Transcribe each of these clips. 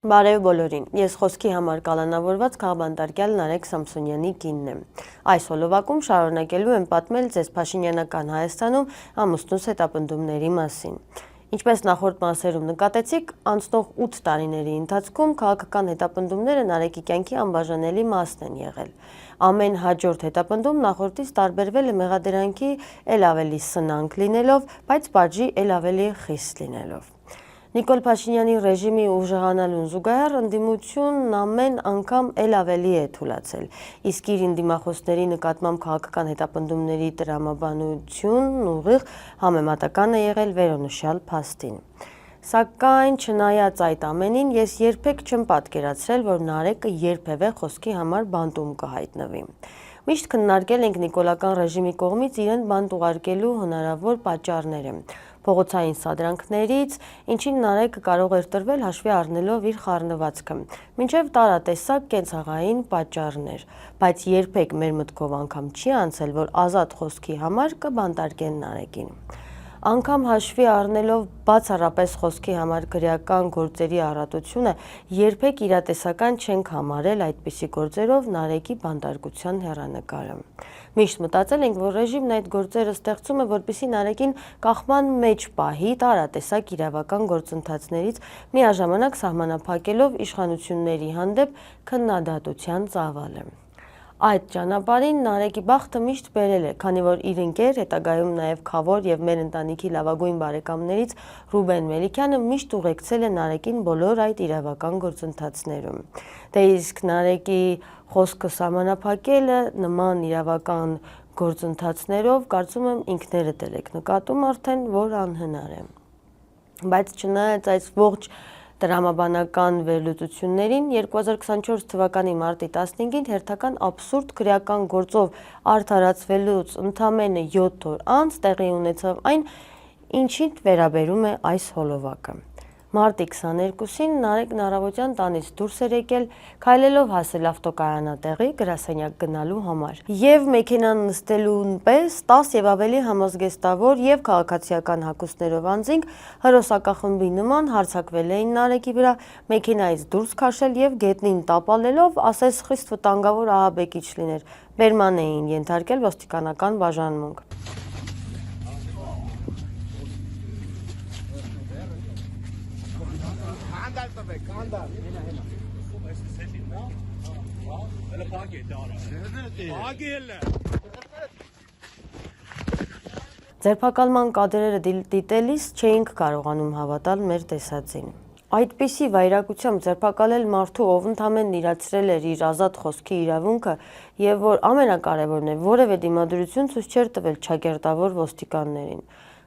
Բարև բոլորին, ես խոսքի համար կալանավորված քաղբանտարկյալ Նարեկ Սամսոնյանի կինն եմ։ Այս հոլովակում շարունակելու եմ պատմել ձեզ փաշինյանական Հայաստանում ամուսնուս հետապնդումների մասին։ Ինչպես նախորդ մասերում նկատեցիք, անցնող 8 տարիների ընթացքում քաղաքական հետապնդումները Նարեկի կյանքի անբաժանելի մասն են եղել։ Ամեն հաջորդ հետապնդում նախորդից տարբերվել է մեղադրանքի էլ ավելի սնանկ լինելով, բայց պատժի էլ ավելի խիստ լինելով։ Նիկոլ Փաշինյանի ռեժիմի ուժեղանալուն զուգահեռ ընդդիմությունն ամեն անգամ էլ ավելի է թուլացել, իսկ իր ընդդիմախոսների նկատմամբ քաղաքական հետապնդումների տրամաբանությունն ուղիղ համեմատական է եղել վերոնշյալ փաստին։ Սակայն չնայած այդ ամենին, ես երբեք չեմ պատկերացրել, որ Նարեկը երբևէ խոսքի համար բանտում կհայտնվի։ Միշտ քննարկել ենք նիկոլական ռեժիմի կողմից իրեն բանտ ուղարկելու հնարավոր պատճառները։ Փողոցային սադրանքներից, ինչին Նարեկը կարող էր տրվել հաշվի առնելով իր խառնվածքը, մինչև տարատեսակ կենցաղային պատճառներ, բայց երբեք մեր մտքով անգամ չի անցել, որ ազատ խոսքի համար կբանտարկեն Նարեկին։ Անգամ հաշվի առնելով բացառապես խոսքի համար քրեական գործերի առատությունը, երբեք իրատեսական չենք համարել այդպիսի գործերով Նարեկի բանտարկության հեռանկարը։ Միշտ մտածել ենք, որ ռեժիմն այդ գործերը ստեղծում է, որպեսզի Նարեկին կախման մեջ պահի տարատեսակ իրավական գործընթացներից, միաժամանակ սահմանափակելով իշխանությունների հանդեպ քննադատության ծավալը։ Այդ ճանապարհին Նարեկի բախտը միշտ բերել է, քանի որ իր ընկեր, հետագայում նաև Խավոր եւ մեր ընտանիքի լավագույն բարեկամներից Ռուբեն Մելիքյանը միշտ ուղեկցել է Նարեկին բոլոր այդ իրավական գործընթացներում։ Դե իսկ Նարեկի խոսքը սահմանափակելը նման իրավական գործընթացներով, կարծում եմ ինքներդ եք նկատում արդեն, որ անհնար է։ Բայց չնայած այս ողջ տրամաբանական վերլուծություններին, 2024 թվականի մարտի 15-ին հերթական աբսուրդ քրեական գործով արդարացվելուց ընդամենը 7 օր անց տեղի ունեցավ այն, ինչին վերաբերում է այս հոլովակը։ Մարտի 22-ին Նարեկն առավոտյան տանից դուրս էր եկել, քայլելով հասել ավտոկայանատեղի գրասենյակ գնալու համար։ Եվ մեքենան նստելուն պես 10 եւ ավելի համազգեստավոր եւ քաղաքացիական հագուստներով անձինք հրոսակախմբի նման հարձակվել էին Նարեկի վրա, մեքենայից դուրս քաշել եւ գետնին տապալելով, ասես խիստ վտանգավոր ահաբեկիչ լիներ, բերման էին ենթարկել ոստիկանական բաժանմունք։ Ձերբակալման կադրերը դիտելիս չէինք կարողանում հավատալ մեր տեսածին։ Այդպիսի վայրագությամբ ձերբակալել մարդու, ով ընդամենն իրացրել էր իր ազատ խոսքի իրավունքը եւ որ ամենակարևորն է, որևէ դիմադրություն ցույց չէր տվել ճակերտավոր ոստիկաններին։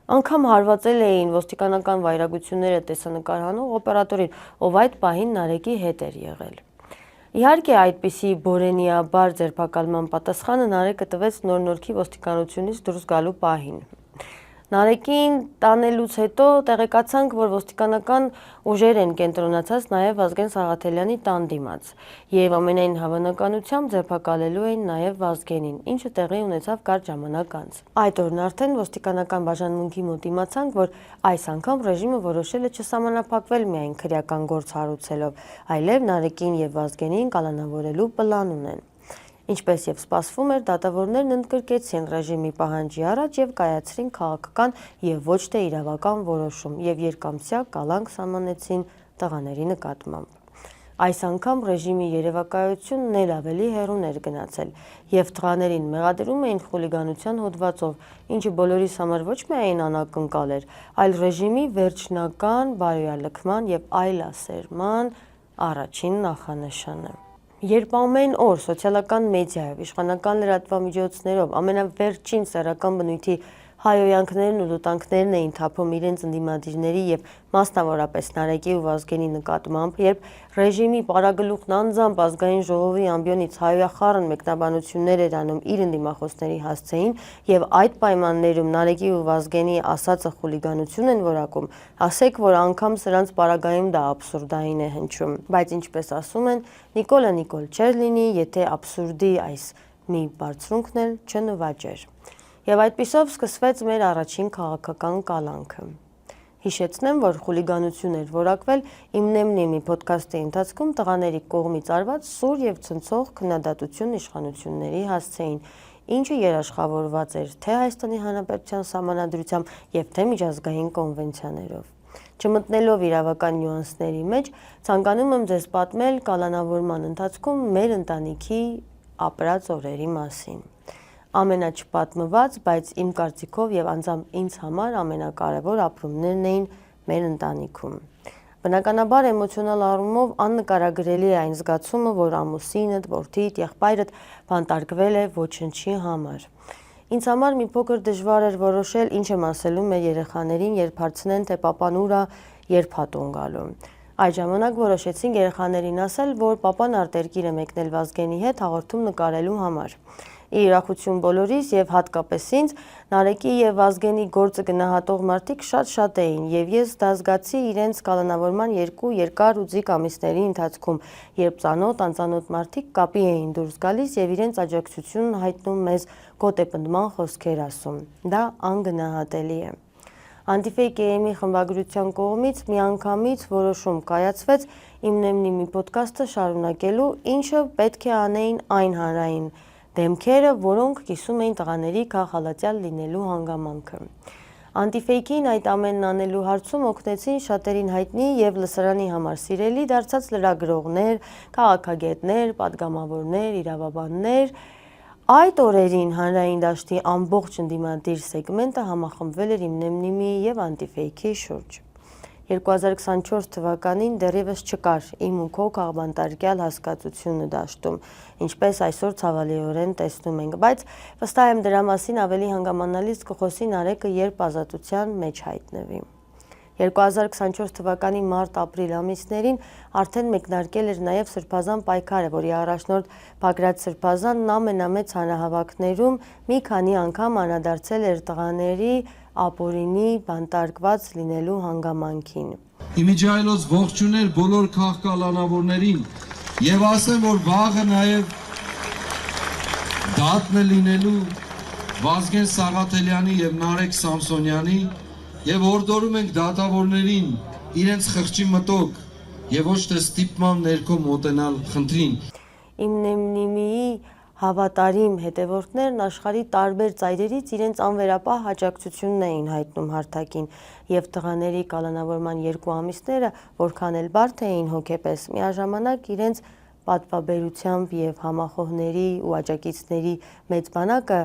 Անգամ հարվածել էին ոստիկանական վայրագությունները տեսանկարահանող օպերատորին, ով այդ պահին Նարեկի հետ էր եղել։ Իհարկե, այդպիսի բորենիաբար ձերբակալման պատասխանը Նարեկը տվեց նոր-նորքի ոստիկանությունից դուրս գալու պահին։ Նարեկին տանելուց հետո տեղեկացանք, որ ոստիկանական ուժեր են կենտրոնացած նաև Վազգեն Սաղաթելյանի տան դիմաց, եւ ամենայն հավանականությամբ ձերբակալելու էին նաև Վազգենին, ինչը տեղի ունեցավ կարճ ժամանակ անց։ Այդ օրն արդեն ոստիկանական բաժանմունքի մոտ իմացանք, որ այս անգամ ռեժիմը որոշել է չսահմանափակվել միայն քրեական գործ հարուցելով, այլև Նարեկին եւ Վազգենին կալանավորելու պլան ունեն։ Ինչպես եւ սպասվում էր, դատավորներն ընդգրկեցին ռեժիմի պահանջի առաջ եւ կայացրին քաղաքական եւ ոչ թե իրավական որոշում եւ երկամսյա կալանք սահմանեցին տղաների նկատմամբ։ Այս անգամ ռեժիմի երևակայությունն էլ ավելի հեռուն էր գնացել եւ տղաներին մեղադրում էին խուլիգանության հոդվածով, ինչը բոլորիս համար ոչ միայն անակնկալ էր, այլ ռեժիմի վերջնական բարոյալքման եւ այլասերման առաջին նախանշանը։ Երբ ամեն օր սոցիալական մեդիայով, իշխանական լրատվամիջոցներով ամենավերջին սեռական բնույթի հայոյանքներն ու լուտանքներն էին թափում իրենց ընդդիմադիրների եւ մասնավորապես Նարեկի ու Վազգենի նկատմամբ, երբ ռեժիմի պարագլուխն անձամբ ազգային ժողովի ամբիոնից հայոյախառն մեկնաբանություններ էր անում իր ընդդիմախոսների հասցեին եւ այդ պայմաններում Նարեկի ու Վազգենի ասածը խուլիգանություն են որակում, ասեք, որ անգամ սրանց պարագայում դա աբսուրդային է հնչում, բայց ինչպես ասում են, Նիկոլը Նիկոլ չէր լինի, եթե աբսուրդի այս մի բարձրունքն էլ չնվաճեր։ Եվ այդպիսով սկսվեց մեր առաջին քաղաքական կալանքը։ Հիշեցնեմ, որ խուլիգանություն էր որակվել Իմ Նեմնիմի ոդքասթի ընթացքում տղաների կողմից արված սուր եւ ցնցող քննադատություն իշխանությունների հասցեին, ինչը երաշխավորված էր թե Հայաստանի Հանրապետության Սահմանադրությամբ եւ թե միջազգային կոնվենցիաներով։ Չմտնելով իրավական նյուանսների մեջ, ցանկանում եմ ձեզ պատմել կալանավորման ընթացքում մեր ընտանիքի ապրած օրերի մասին։ Ամենաչպատմված, բայց իմ կարծիքով եւ անձամբ ինձ համար ամենակարևոր ապրումներն էին մեր ընտանիքում։ Բնականաբար էմոցիոնալ առումով աննկարագրելի է այն զգացումը, որ ամուսինդ, որդիդ, եղբայրդ բանտարկվել է ոչնչի համար։ Ինձ համար մի փոքր դժվար էր որոշել ինչ եմ ասելու մեր երեխաներին, երբ հարցնեն, թե պապան ուր է, երբ հատուն գալու։ Այդ ժամանակ որոշեցինք երեխաներին ասել, որ պապան արտերկիր է մեկնել Վազգենի հետ հաղորդում նկարելու համար։ Իր ուրախություն բոլորիս եւ հատկապես ինձ, Նարեկի եւ Վազգենի գործը գնահատող մարդիկ շատ էին եւ ես դա զգացի իրենց կալանավորման 2 երկար ու ձիգ ամիսների ընթացքում, երբ ծանոթ, անծանոթ մարդիկ կապի էին դուրս գալիս եւ իրենց աջակցությունն հայտնում մեզ գոտեպնդման խոսքեր ասում։ Դա անգնահատելի է։ Anti-Fake AM-ի խմբագրության կողմից միանգամից որոշում կայացվեց Իմ Նեմնիմի ոդքասթը շարունակելու, ինչը պետք է անեին այն հանրային դեմքերը, որոնք կիսում էին տղաների քաղաքալատյալ լինելու հանգամանքը։ Anti-Fake-ին այդ ամենն անելու հարցում օգնեցին շատերին հայտնի եւ լսարանի համար սիրելի դարձած լրագրողներ, քաղաքագետներ, պատգամավորներ, իրավաբաններ։ Այդ օրերին հանրային դաշտի ամբողջ ընդդիմադիր սեգմենտը համախմբվել էր Իմ Նեմնիմի եւ Anti-Fake-ի շուրջ։ 2024 թվականին դեռևս չկար իմ ու քո քաղբանտարկյալ հասկացությունը դաշտում, ինչպես այսօր ցավալիորեն տեսնում ենք, բայց վստահ եմ դրա մասին ավելի հանգամանալից կխոսի Նարեկը, երբ ազատության մեջ հայտնվի։ 2024 թվականի մարտ-ապրիլ ամիսներին արդեն մեկնարկել էր նաև Սրբազան պայքարը, որի առաջնորդ Բագրատ Սրբազանն ամենամեծ հանրահավաքներում մի քանի անգամ անդրադարձել էր տղաների ապօրինի բանտարկված լինելու հանգամանքին։ Իմիջայլոց ողջունել բոլոր քաղաքալանավորներին եւ ասեմ, որ վաղը նաև դատն է լինելու Վազգեն Սաղաթելյանի եւ Նարեկ Սամսոնյանի եւ հորդորում ենք դատավորներին իրենց խղճի մտոք եւ ոչ թե ստիպման ներքո մոտենալ խնդրին։ Իմ Նեմնիմի հավատարիմ հետևորդներն աշխարհի տարբեր ծայրերից իրենց անվերապահ աջակցությունն էին հայտնում հարթակին եւ տղաների կալանավորման 2 ամիսները, որքան էլ բարդ էին հոգեպես, միաժամանակ իրենց պատվաբերությամբ եւ համախոհների ու աջակիցների մեծ բանակը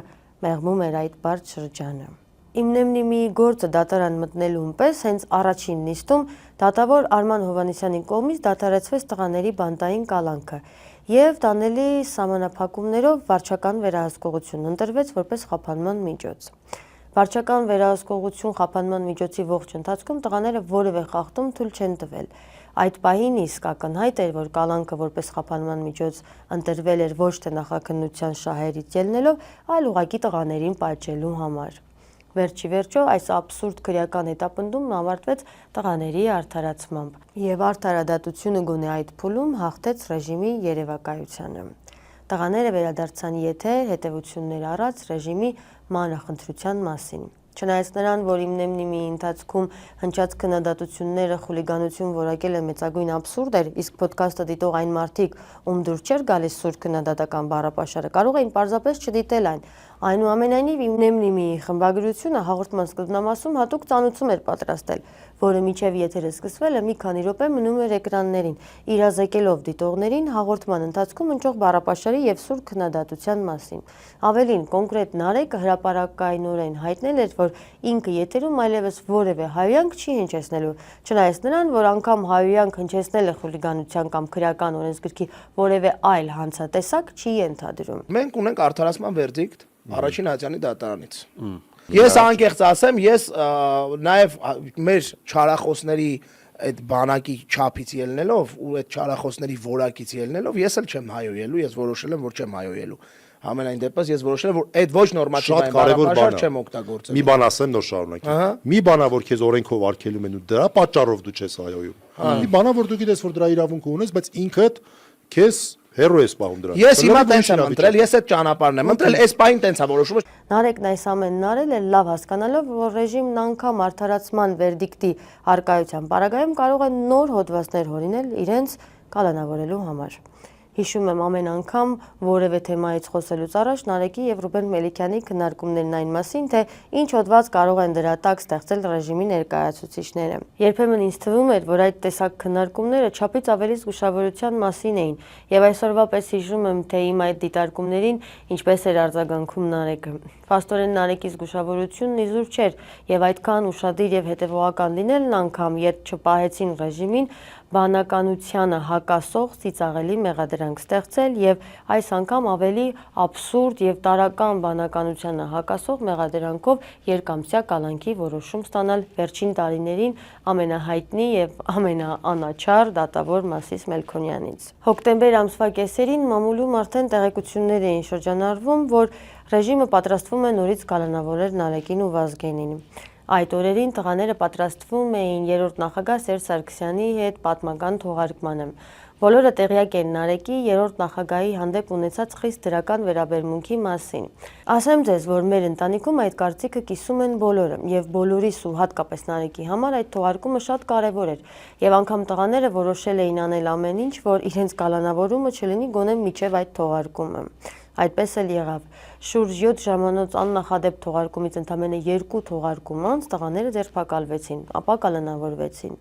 մեղմում էր այդ բարդ շրջանը։ Իմ Նեմնիմի գործը դատարան մտնելուն պես հենց առաջին նիստում դատավոր Արման Հովհաննիսյանի կողմից դադարեցվեց տղաների բանտային կալանքը եւ տանելի սահմանափակումներով վարչական վերահսկողություն ընտրվեց որպես խափանման միջոց։ Վարչական վերահսկողություն խափանման միջոցի ողջ ընթացքում տղաները որևէ խախտում թույլ չեն տվել։ Այդ պահին իսկ ակնհայտ էր, որ կալանքը որպես խափանման միջոց ընտրվել էր ոչ թե նախաքննության շահերից ելնելով, այլ ուղղակի տղաներին պատժելու համար։ Վերջի վերջո այս աբսուրդ քրեական հետապնդումն ավարտվեց տղաների արդարացմամբ եւ արդարադատությունը գոնե այդ փուլում հաղթեց ռեժիմի երևակայությանը։ Տղաները վերադարձան եթեր հետևություններ առած ռեժիմի մանրախնդրության մասին։ Չնայած նրան, որ Իմ Նեմնիմի ընթացքում հնչած քննադատությունները խուլիգանություն որակել են մեծագույն աբսուրդ էր, իսկ ոդքասթը դիտող այն մարդիկ, ում դուր չէր գալիս սուր քննադատական բառապաշարը, կարող էին պարզապես չդիտել այն։ Այնուամենայնիվ Իմ Նեմնիմի խմբագրությունը հաղորդման սկզբնամասում հատուկ ծանուցում էր պատրաստել, որը մինչև եթերը սկսվելը մի քանի րոպե մնում էր էկրաններին, իրազեկելով դիտողներին հաղորդման ընթացքում հնչող բառապաշարի եւ սուր քննադատության մասին։ Ավելին, կոնկրետ Նարեկը հրապարակայնորեն հայտնել էր, որ ինքը եթերում այլևս որևէ հայհոյանք չի հնչեցնելու, չնայած նրան, որ անգամ հայհոյանք հնչեցնելը խուլիգանության կամ քրեական օրենսգրքի որևէ այլ հանցատեսակ չի ենթադրում։ Մենք ունենք արդարացման վերդիկտ Առաջին Հայաստանի դատարանից։ Ես անկեղծ ասեմ, ես նաև մեր չարախոսների այդ բանակի չափից ելնելով ու այդ չարախոսների որակից ելնելով ես էլ չեմ հայոյելու, ես որոշել եմ, որ չեմ հայոյելու։ Համենայն դեպս ես որոշել եմ, որ այդ ոչ նորմատիվ բառապաշար չեմ օգտագործել։ Մի բան ասեմ, նոր շարունակեմ։ Մի բանա, որ քեզ օրենքով արգելում են ու դրա պատճառով դու չես հայոյում։ Մի բանա, որ դու գիտես, որ դրա իրավունքը ունես, բայց ինքդ քեզ Հերո ես պահում դրանից։ Ես հիմա տենց եմ ընտրել, ես այդ ճանապարհն եմ ընտրել, այս պահին տենց է որոշումը։ Նարեկն այս ամենն արել է լավ հասկանալով, որ ռեժիմն անգամ արդարացման վերդիկտի արկայության պարագայում կարող է նոր հոդվածներ հորինել իրենց կալանավորելու համար։ Հիշում եմ ամեն անգամ որևէ թեմայից խոսելուց առաջ Նարեկի եւ Ռուբեն Մելիքյանի քննարկումներն այն մասին, թե ինչ հոդված կարող են դրա տակ ստեղծել ռեժիմի ներկայացուցիչները։ Երբեմն ինձ թվում էր, որ այդ տեսակ քննարկումները չափից ավելի զգուշավորության մասին էին, եւ այսօրվա պես հիշում եմ, թե իմ այդ դիտարկումներին ինչպես էր արձագանքում Նարեկը։ Փաստորեն Նարեկի զգուշավորությունն իզուր չէր եւ այդքան ուշադիր եւ հետեւողական լինելն անգամ, երբ չպահեցին ռեժիմին բանականությանը հակասող ծիծաղելի մեղադրանք ստեղծել եւ այս անգամ ավելի աբսուրդ եւ տարական բանականությանը հակասող մեղադրանքով երկամսյա կալանքի որոշում ստանալ վերջին տարիներին ամենահայտնի եւ ամենաանաչառ դատավոր Մասիս Մելքոնյանից։ Հոկտեմբեր ամսվա կեսերին մամուլում արդեն տեղեկություններ էին շրջանառվում, որ ռեժիմը պատրաստվում է նորից կալանավորել Նարեկին ու Վազգենին։ Այդ օրերին տղաները պատրաստվում էին երրորդ նախագահ Սերժ Սարգսյանի հետ պատմական թողարկմանը։ Բոլորը տեղյակ են Նարեկի երրորդ նախագահի հանդեպ ունեցած խիստ դրական վերաբերմունքի մասին։ Ասեմ ձեզ, որ մեր ընտանիքում այդ կարծիքը կիսում են բոլորը, եւ բոլորիս ու հատկապես Նարեկի համար այդ թողարկումը շատ կարեւոր էր, եւ անգամ տղաները որոշել էին անել ամեն ինչ, որ իրենց կալանավորումը չլինի գոնե միջև այդ թողարկումը։ Այդպես էլ եղավ։ Շուրջ 7 ժամանոց աննախադեպ թողարկումից ընդամենը 2 թողարկում անց տղաները ձերբակալվեցին, ապա կալանավորվեցին։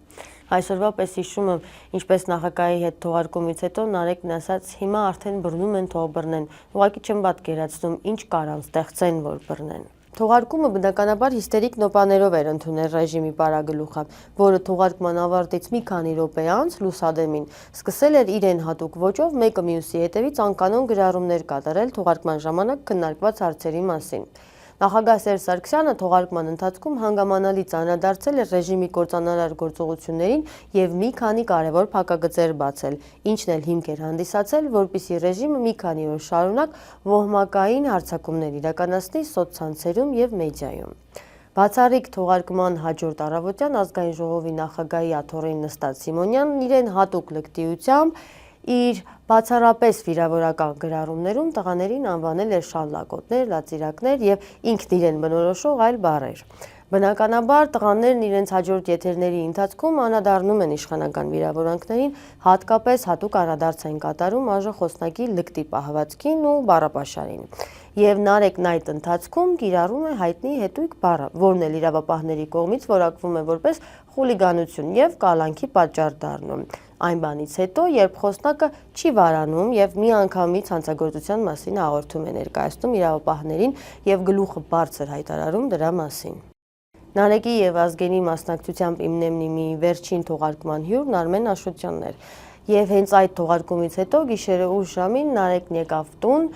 Այսօրվա պես հիշում եմ, ինչպես նախագահի հետ թողարկումից հետո Նարեկն ասաց, հիմա արդեն բռնում են, թող բռնեն։ Ուղղակի չեմ պատկերացնում, ինչ կարան ստեղծեն, որ բռնեն։ Թողարկումը բնականաբար հիստերիկ նոպաներով էր ընդունել ռեժիմի պարագլուխը, որը թողարկման ավարտից մի քանի րոպե անց լուսադեմին սկսել էր իրեն հատուկ ոճով մեկը մյուսի հետևից անկանոն գրառումներ կատարել թողարկման ժամանակ քննարկված հարցերի մասին։ Նախագահ Սերժ Սարգսյանը թողարկման ընթացքում հանգամանալից անդրադարձել էր ռեժիմի կործանարար գործողություններին եւ մի քանի կարևոր փակագծեր բացել, ինչն էլ հիմք էր հանդիսացել, որպիսի ռեժիմը մի քանի օր շարունակ ոհմակային հարձակումներ իրականացնի սոցցանցերում եւ մեդիայում։ Բացառիկ թողարկման հաջորդ առավոտյան ազգային ժողովի նախագահի աթոռին նստած Սիմոնյանն իրեն հատուկ լկտիությամբ իր բացառապես վիրավորական գրառումներում տղաներին անվանել էր շալլակոտներ, լացիրակներ եւ ինքն իրեն բնորոշող այլ բառեր։ Բնականաբար տղաներն իրենց հաջորդ եթերների ընթացքում անդրադառնում են իշխանական վիրավորանքներին, հատկապես հատուկ անդրադարձ են կատարում ԱԺ լկտի պահվածքին ու բառապաշարին։ Եվ Նարեկն այդ ընթացքում կիրառում է հայտնի հետույք բառը, որն էլ իրավապահների կողմից որակվում է որպես խուլիգանություն եւ կալանքի պատճառ դառնում։ Այն բանից հետո, երբ խոսնակը չի վարանում եւ միանգամից հանցագործության մասին հաղորդում է ներկայացնում իրավապահներին եւ գլուխը բարձր հայտարարում դրա մասին։ Նարեկի եւ Ազգենի մասնակցությամբ իմնեմնի մի վերջին թողարկման հյուրն Արմեն Աշոտյանն էր։ Եվ հենց այդ թողարկումից հետո գիշերը ուշ ժամին Նարեկն եկավ տուն,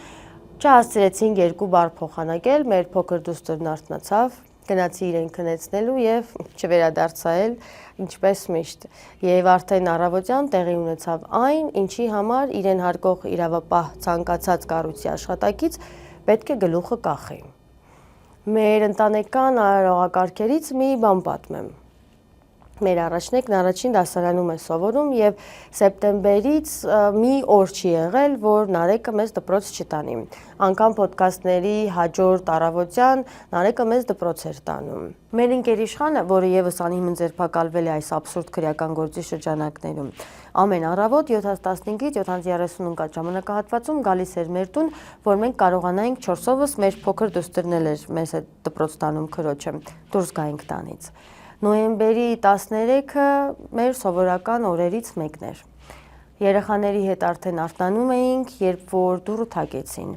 չհասցրեցին երկու բառ փոխանակել, մեր փոքր դուստրն արթնացավ, գնացի իրեն քնեցնելու եւ չվերադարձայել ինչպես միշտ։ Եվ արդեն առավոտյան տեղի ունեցավ այն, ինչի համար իրեն հարկող իրավապահ ցանկացած կառույցի աշխատակից պետք է գլուխը կախի։ Մեր ընտանեկան արարողակարգերից մի բան պատմեմ։ Մեր առաջնեկն առաջին դասարանում է սովորում եւ սեպտեմբերից մի օր չի եղել, որ Նարեկը մեզ դպրոց չտանի։ Անկամ ոդքասթների հաջորդ առավոտյան Նարեկը մեզ դպրոց էր տանում։ Մեր ընկեր իշխանը, որը եւս անհիմն ձերբակալվել է այս աբսուրդ քրեական գործի շրջանակներում, ամեն առավոտ 7:15-ից 7:30 ընկած ժամանակահատվածում գալիս էր մեր տուն, որ մենք կարողանայինք 4-ovս մեր փոքր դուստրն էր մեզ հետ դպրոց տանում քրոջը, դուրս գայինք տանից։ Նոյեմբերի 13-ը մեր սովորական օրերից մեկն էր։ Երեխաների հետ արդեն արթնանում էինք, երբ որ դուռը թակեցին։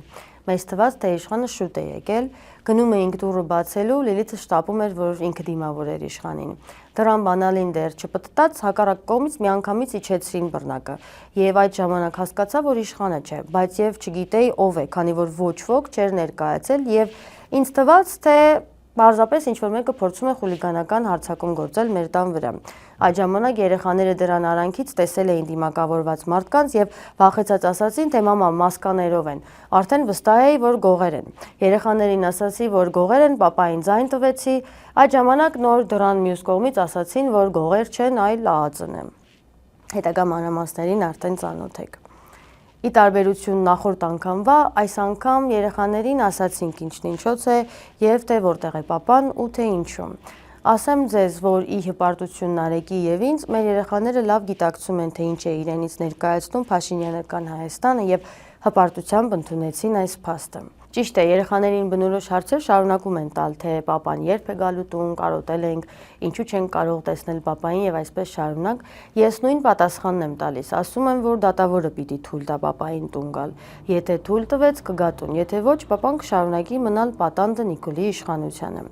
Մեզ թվաց, թե իշխանը շուտ է եկել, գնում էինք դուռը բացելու, Լիլիթը շտապում էր, որ ինքը դիմավոր էր իշխանին։ Դրան բանալին դեռ չպտտած, հակառակ կողմից միանգամից իջեցրին բռնակը։ Եվ այդ ժամանակ հասկացա, որ իշխանը չէ, բայց եւ չգիտեի ով է, քանի որ ոչ ոք չէր ներկայացել եւ ինձ թվաց, թե Պարզապես ինչ-որ մեկը փորձում է խուլիգանական հարձակում գործել մեր տան վրա։ Այդ ժամանակ երեխաները դրան արանքից տեսել էին դիմակավորված մարդկանց եւ վախեցած ասացին, թե մամա մասկաներով են։ Արդեն վստահ էի, որ գողեր են։ Երեխաներին ասացի, որ գողեր են, պապային ձայն տվեցի։ Այդ ժամանակ նոր դրան մյուս կողմից ասացին, որ գողեր չեն, այլ ԱԱԾ-ն է։ Հետագա մանրամասներին արդեն ծանոթ եք։ Ի տարբերություն նախորդ անգամվա, այս անգամ երեխաներին ասացինք ինչն ինչոց է եւ թե որտեղ է պապան ու թե ինչու։ Ասեմ ձեզ, որ ի հպարտություն Նարեկի եւ ինձ, մեր երեխաները լավ գիտակցում են, թե ինչ է իրենից ներկայացնում Փաշինյանական Հայաստանը եւ հպարտությամբ ընդունեցին այս փաստը։ Ճիշտ է, երեխաներին բնորոշ հարցեր շարունակում են տալ, թե պապան երբ է գալու տուն, կարոտել ենք, ինչու չենք կարող տեսնել պապային եւ այսպես շարունակ։ Ես նույն պատասխանն եմ տալիս, ասում եմ, որ դատավորը պիտի թույլ տա պապային տուն գալ։ Եթե թույլ տվեց, կգա տուն, եթե ոչ, պապան կշարունակի մնալ պատանդը Նիկոլի իշխանությանը։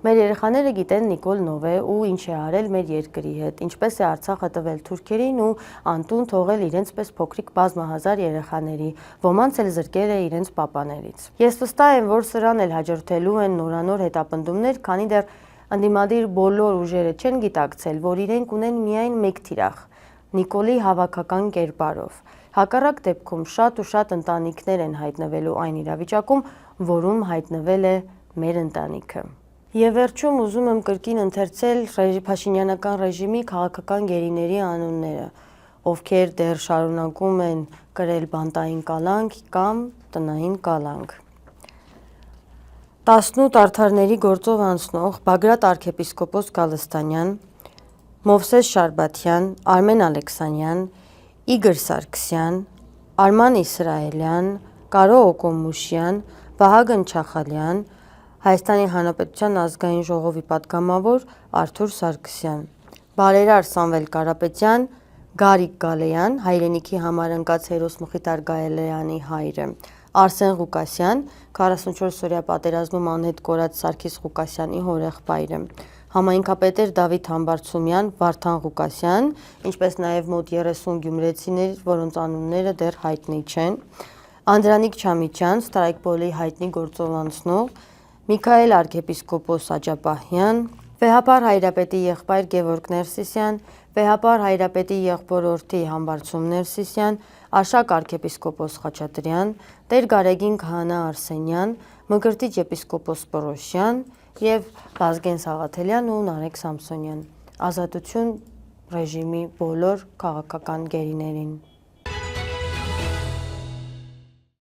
Մեր երեխաները գիտեն Նիկոլն ով է ու ինչ է արել մեր երկրի հետ, ինչպես է Արցախը տվել թուրքերին ու անտուն թողել իրենց պես փոքրիկ բազմահազար երեխաների, ոմանց էլ զրկել է իրենց պապաներից։ Ես վստահ եմ, որ սրան էլ հաջորդելու են նորանոր հետապնդումներ, քանի դեռ ընդդիմադիր բոլոր ուժերը չեն գիտակցել, որ իրենք ունեն միայն մեկ թիրախ՝ Նիկոլի հավաքական կերպարով։ Հակառակ դեպքում շատ ու շատ ընտանիքներ են հայտնվելու այն իրավիճակում, որում հայտնվել է մեր ընտանիքը։ Եվ վերջում ուզում եմ կրկին ընթերցել Փաշինյանական ռեժիմի քաղաքական գերիների անունները, ովքեր դեռ շարունակում են կրել բանտային կալանք կամ տնային կալանք։ 18 արդարների գործով անցնող Բագրատ arczepiskopos Գալստանյան, Մովսես Շարբաթյան, Արմեն Ալեքսանյան, Իգոր Սարգսյան, Արման Իսրայելյան, Կարո Օկոմուշյան, Վահագն Չախալյան, Հայաստանի Հանրապետության ազգային ժողովի պատգամավոր Արթուր Սարգսյան, Բարերար Սամվել Կարապետյան, Գարիկ Գալեյան, հայրենիքի համար ընկած հերոս Մխիթար Գալեյանի հայրը, Արսեն Ղուկասյան, 44-օրյա պատերազմում անհետ կորած Սարգիս Ղուկասյանի հորեղբայրը, համայնքապետեր Դավիթ Համբարձումյան, Վարդան Ղուկասյան, ինչպես նաև մոտ 30 գյումրեցիներ, որոնց անունները դեռ հայտնի չեն, Անդրանիկ Չամիչյան, Ստրայկպոլի հայտնի գործով անցնող, Միքայել arczepiskopos Աջապահյան, Վեհապար Հայրապետի եղբայր Գևորգ Ներսիսյան, Վեհապար Հայրապետի եղբորորդի Համբարձում Ներսիսյան, Աշակ arczepiskopos Խաչատրյան, Տեր Գարեգին Քահանա Արսենյան, Մկրտիչ եպիսկոպոս Պորոշյան եւ Վազգեն Սաղաթելյան ու Նարեկ Սամսոնյան։ Ազատություն ռեժիմի բոլոր քաղաքական գերիներին։